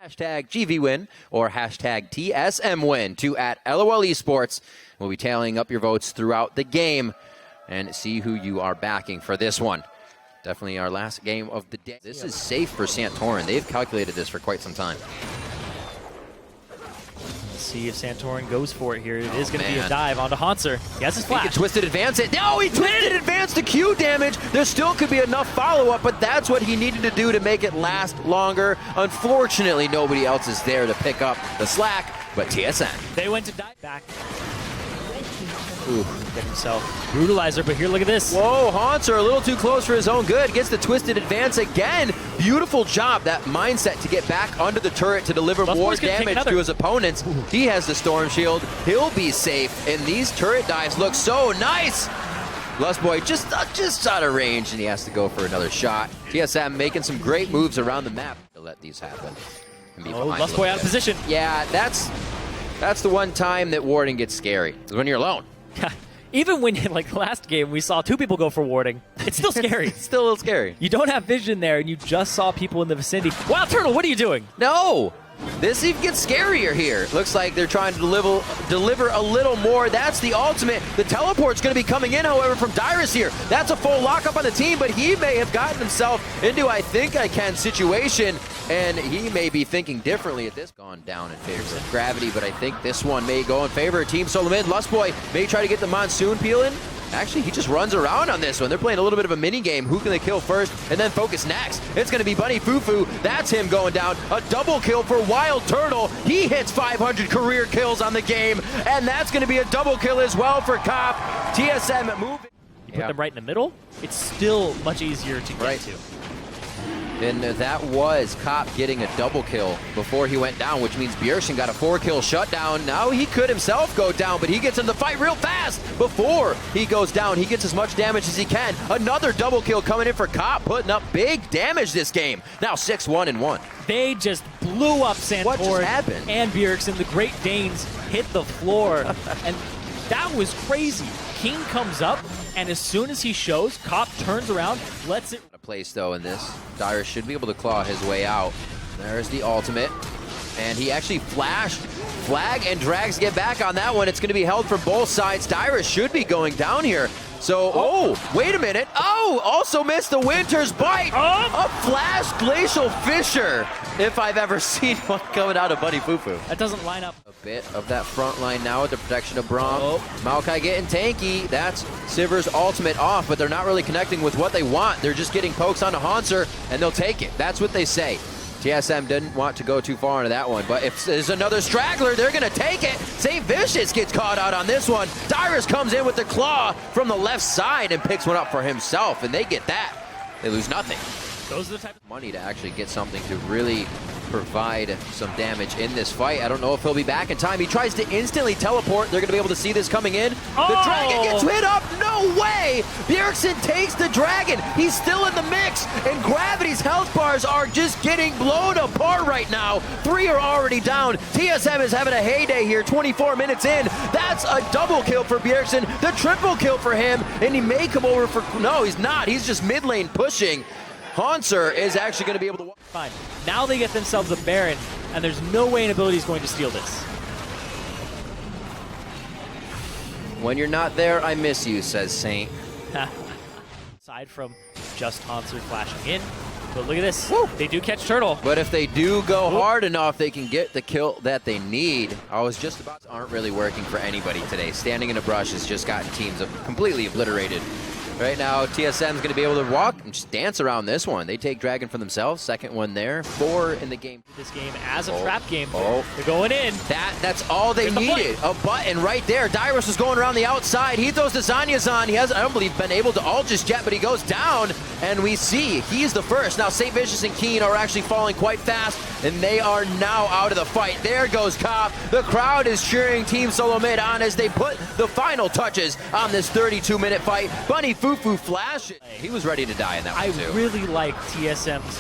Hashtag GVWin or hashtag TSMWin to at LOL Esports. We'll be tallying up your votes throughout the game and see who you are backing for this one. Definitely our last game of the day. This is safe for Santorin. They've calculated this for quite some time. Let's see if Santorin goes for it here. It is going to be a dive onto Hanser. He has his flash. He can twisted advance it. No, he twisted advance to Q damage. There still could be enough follow-up, but that's what he needed to do to make it last longer. Unfortunately, nobody else is there to pick up the slack, but TSM. They went to dive back. Ooh, get himself brutalizer, but here, look at this. Whoa, Hanser a little too close for his own good. Gets the twisted advance again. Beautiful job, that mindset to get back under the turret to deliver more damage to his opponents. He has the storm shield. He'll be safe, and these turret dives look so nice. Lustboy just out of range, and he has to go for another shot. TSM making some great moves around the map to let these happen. Oh, Lustboy out of position. Yeah, that's the one time that warding gets scary, is when you're alone. Even when, like last game, we saw two people go for warding. It's still scary. It's still a little scary. You don't have vision there, and you just saw people in the vicinity. Wow, Turtle, what are you doing? No! This even gets scarier here. Looks like they're trying to deliver a little more. That's the ultimate. The teleport's going to be coming in, however, from Dyrus here. That's a full lockup on the team, but he may have gotten himself into I think I can situation, and he may be thinking differently at this. Gone down in favor of Gravity, but I think this one may go in favor of Team Solomid. Lustboy may try to get the Monsoon peel in. Actually, he just runs around on this one. They're playing a little bit of a mini game. Who can they kill first and then focus next? It's going to be Bunny Fufu. That's him going down. A double kill for Wild Turtle. He hits 500 career kills on the game, and that's going to be a double kill as well for Cop. TSM moving. You put them right in the middle, it's still much easier to get to. And that was Cop getting a double kill before he went down, which means Bjergsen got a 4-kill shutdown. Now he could himself go down, but he gets into the fight real fast before he goes down. He gets as much damage as he can. Another double kill coming in for Cop, putting up big damage this game. Now 6-1-1. They just blew up Santorin. What just happened? And Bjergsen. The Great Danes hit the floor, and that was crazy. King comes up, and as soon as he shows, Cop turns around, lets it. Place though in this. Dyrus should be able to claw his way out. There's the ultimate. And he actually flag and drags get back on that one. It's going to be held for both sides. Dyrus should be going down here. So, oh, wait a minute. Oh, also missed the Winter's Bite. A flash Glacial Fissure, if I've ever seen one coming out of Bunny Fufu. That doesn't line up. A bit of that front line now with the protection of Braum. Maokai getting tanky. That's Sivir's ultimate off, but they're not really connecting with what they want. They're just getting pokes onto Hanser, and they'll take it. That's what they say. TSM didn't want to go too far into that one, but if there's another straggler, they're going to take it. St. Vicious gets caught out on this one. Dyrus comes in with the claw from the left side and picks one up for himself, and they get that. They lose nothing. Those are the type of money to actually get something to really provide some damage in this fight. I don't know if he'll be back in time. He tries to instantly teleport. They're going to be able to see this coming in. The dragon gets hit up. No way! Bjergsen takes the dragon. He's still in the mix, and Gravity's health bars are just getting blown apart right now. 3 are already down. TSM is having a heyday here, 24 minutes in. That's a double kill for Bjergsen, the triple kill for him, and he may come over for... No, he's not. He's just mid lane pushing. Hanser is actually going to be able to... Fine. Now they get themselves a Baron, and there's no way an ability is going to steal this. When you're not there, I miss you, says Saint. Aside from just Hanser flashing in, but look at this. Woo. They do catch Turtle. But if they do go hard enough, they can get the kill that they need. I was just about... Aren't really working for anybody today. Standing in a brush has just gotten teams completely obliterated. Right now, TSM's going to be able to walk and just dance around this one. They take Dragon for themselves. Second one there. 4 in the game. This game as a trap game. They're going in. That's all they needed. A button right there. Dyrus is going around the outside. He throws the Zanyazan. He hasn't, I don't believe, been able to ult just yet, but he goes down, and we see he's the first. Now, St. Vicious and Keen are actually falling quite fast, and they are now out of the fight. There goes Cop. The crowd is cheering Team Solomid on as they put the final touches on this 32-minute fight. Bunny Fufu flash. He was ready to die in that one, too. I really like TSM's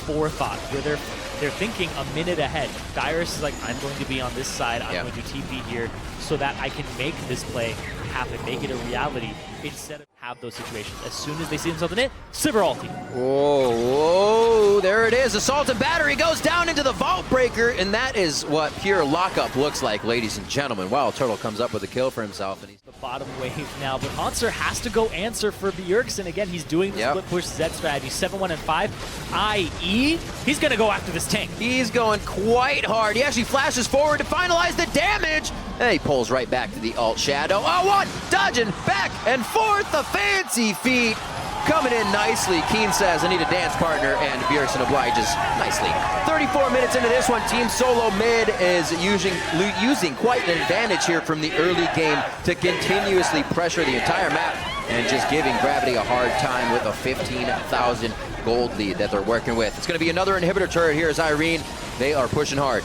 forethought, where they're thinking a minute ahead. Dyrus is like, I'm going to be on this side, I'm going to TP here, so that I can make this play happen, make it a reality, instead of have those situations. As soon as they see themselves in it, Sivir ulti. Whoa, there it is. Assault and battery goes down into the vault breaker, and that is what pure lockup looks like, ladies and gentlemen. Wild Turtle comes up with a kill for himself. And he's The bottom wave now, but Hanser has to go answer for Bjergsen. Again, he's doing the split push Z strategy, 7-1 and 5, i.e. he's going to go after this tank. He's going quite hard. He actually flashes forward to finalize the damage. And he pulls right back to the alt shadow. Oh, one, dodging back and forth, the fancy feet. Coming in nicely. Keen says, I need a dance partner, and Bjergsen obliges nicely. 34 minutes into this one, Team Solomid is using quite an advantage here from the early game to continuously pressure the entire map and just giving Gravity a hard time with a 15,000 gold lead that they're working with. It's going to be another inhibitor turret here as Irene. They are pushing hard.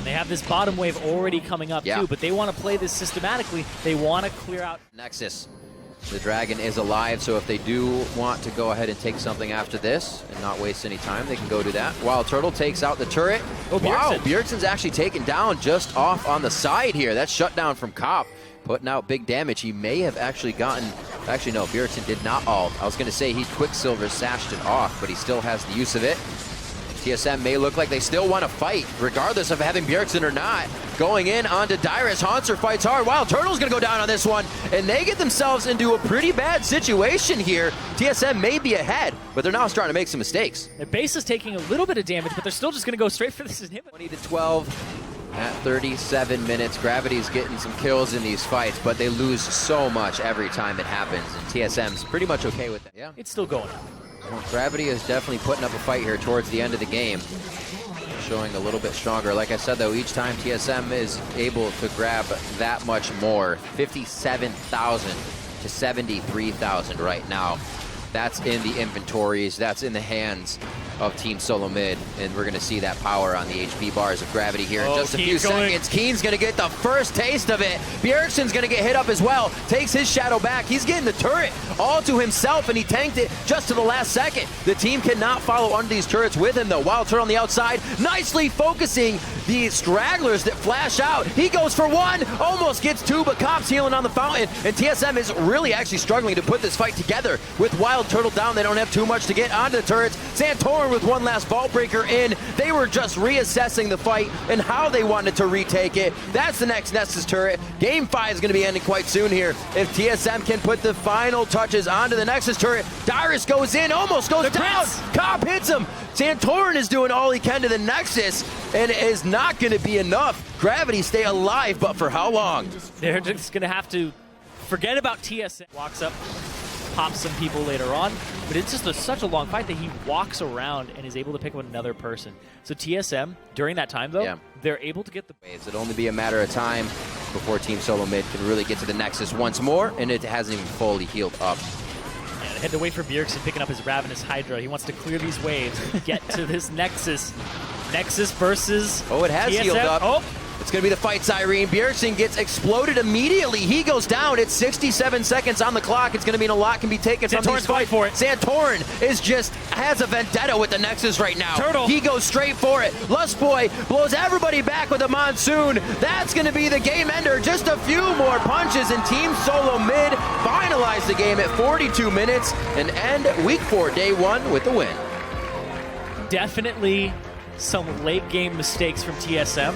They have this bottom wave already coming up too, but they want to play this systematically. They want to clear out Nexus. The dragon is alive, so if they do want to go ahead and take something after this and not waste any time, they can go do that. Wild Turtle takes out the turret. Oh, wow, Bjergsen's actually taken down just off on the side here. That's shut down from Cop, putting out big damage. He may have actually gotten, actually no, Bjergsen did not ult. I was going to say he Quicksilver sashed it off, but he still has the use of it. TSM may look like they still want to fight, regardless of having Bjergsen or not. Going in onto Dyrus. Hanser fights hard. Wild Turtle's going to go down on this one, and they get themselves into a pretty bad situation here. TSM may be ahead, but they're now starting to make some mistakes. Their base is taking a little bit of damage, but they're still just going to go straight for this inhibitor. 20-12 at 37 minutes. Gravity's getting some kills in these fights, but they lose so much every time it happens, and TSM's pretty much okay with that. Yeah, it's still going. Well, Gravity is definitely putting up a fight here towards the end of the game. Showing a little bit stronger. Like I said, though, each time TSM is able to grab that much more, 57,000 to 73,000 right now. That's in the inventories. That's in the hands of Team Solomid, and we're going to see that power on the HP bars of Gravity here in just a few seconds. Keen's going to get the first taste of it. Bjergsen's going to get hit up as well. Takes his shadow back. He's getting the turret all to himself, and he tanked it just to the last second. The team cannot follow under these turrets with him, though. Wild Turtle on the outside, nicely focusing the stragglers that flash out. He goes for one, almost gets two, but Cop's healing on the fountain, and TSM is really actually struggling to put this fight together. With Wild Turtle down, they don't have too much to get onto the turrets. Santorin with one last vault breaker in. They were just reassessing the fight and how they wanted to retake it. That's the next Nexus turret. Game 5 is going to be ending quite soon here. If TSM can put the final touches onto the Nexus turret, Dyrus goes in, almost goes down. Cop hits him. Santorin is doing all he can to the Nexus, and it is not going to be enough. Gravity stay alive, but for how long? They're just going to have to forget about TSM. Walks up, pops some people later on, but it's just such a long fight that he walks around and is able to pick up another person. So TSM, during that time though, they're able to get the waves. It'll only be a matter of time before Team Solomid can really get to the Nexus once more, and it hasn't even fully healed up. Yeah, they had to wait for Bjergsen picking up his Ravenous Hydra. He wants to clear these waves, get to this Nexus. Nexus versus it has TSM. healed up. Oh. It's going to be the fight, Irene. Bjergsen gets exploded immediately. He goes down. It's 67 seconds on the clock. It's going to mean a lot can be taken from these fights. For it. Santorin has a vendetta with the Nexus right now. Turtle. He goes straight for it. Lustboy blows everybody back with a Monsoon. That's going to be the game ender. Just a few more punches, and Team Solomid finalize the game at 42 minutes and end Week 4, Day 1 with the win. Definitely some late game mistakes from TSM.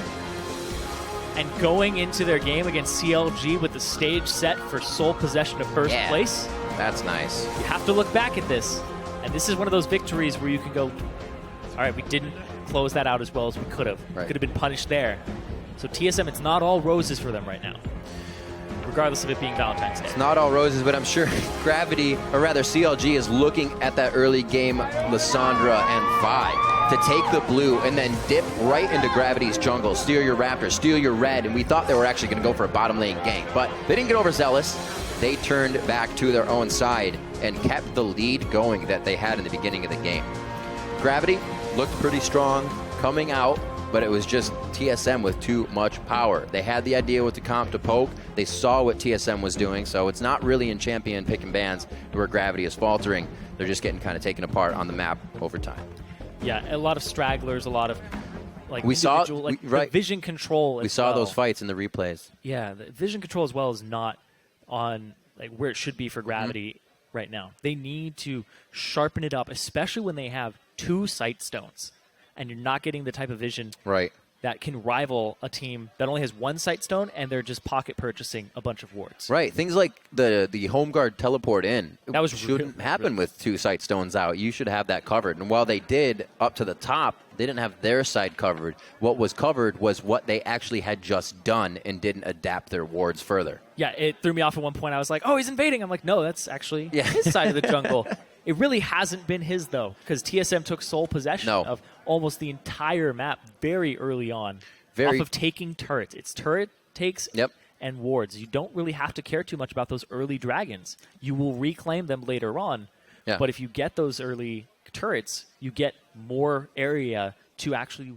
And going into their game against CLG with the stage set for sole possession of first place. That's nice. You have to look back at this. And this is one of those victories where you can go, all right, we didn't close that out as well as we could have. Right. Could have been punished there. So TSM, it's not all roses for them right now, regardless of it being Valentine's Day. It's not all roses, but I'm sure Gravity, or rather CLG, is looking at that early game, Lissandra and Vi, to take the blue and then dip right into Gravity's jungle, steal your Raptors, steal your red, and we thought they were actually going to go for a bottom lane gank, but they didn't get overzealous. They turned back to their own side and kept the lead going that they had in the beginning of the game. Gravity looked pretty strong coming out, but it was just TSM with too much power. They had the idea with the comp to poke. They saw what TSM was doing, so it's not really in champion picking bans where Gravity is faltering. They're just getting kind of taken apart on the map over time. Yeah, a lot of stragglers, a lot of like the vision control. We saw those fights in the replays. Yeah, the vision control as well is not on like where it should be for Gravity right now. They need to sharpen it up, especially when they have 2 sight stones, and you're not getting the type of vision Right. that can rival a team that only has 1 sight stone and they're just pocket purchasing a bunch of wards. Right. Things like the home guard teleport in That was shouldn't happen with 2 sight stones out. You should have that covered. And while they did up to the top, they didn't have their side covered. What was covered was what they actually had just done and didn't adapt their wards further. Yeah, it threw me off at one point. I was like, oh, he's invading. I'm like, no, that's actually Yeah. his side of the jungle. It really hasn't been his, though, because TSM took sole possession of almost the entire map very early on off of taking turrets. It's turret takes and wards. You don't really have to care too much about those early dragons. You will reclaim them later on, but if you get those early turrets, you get more area to actually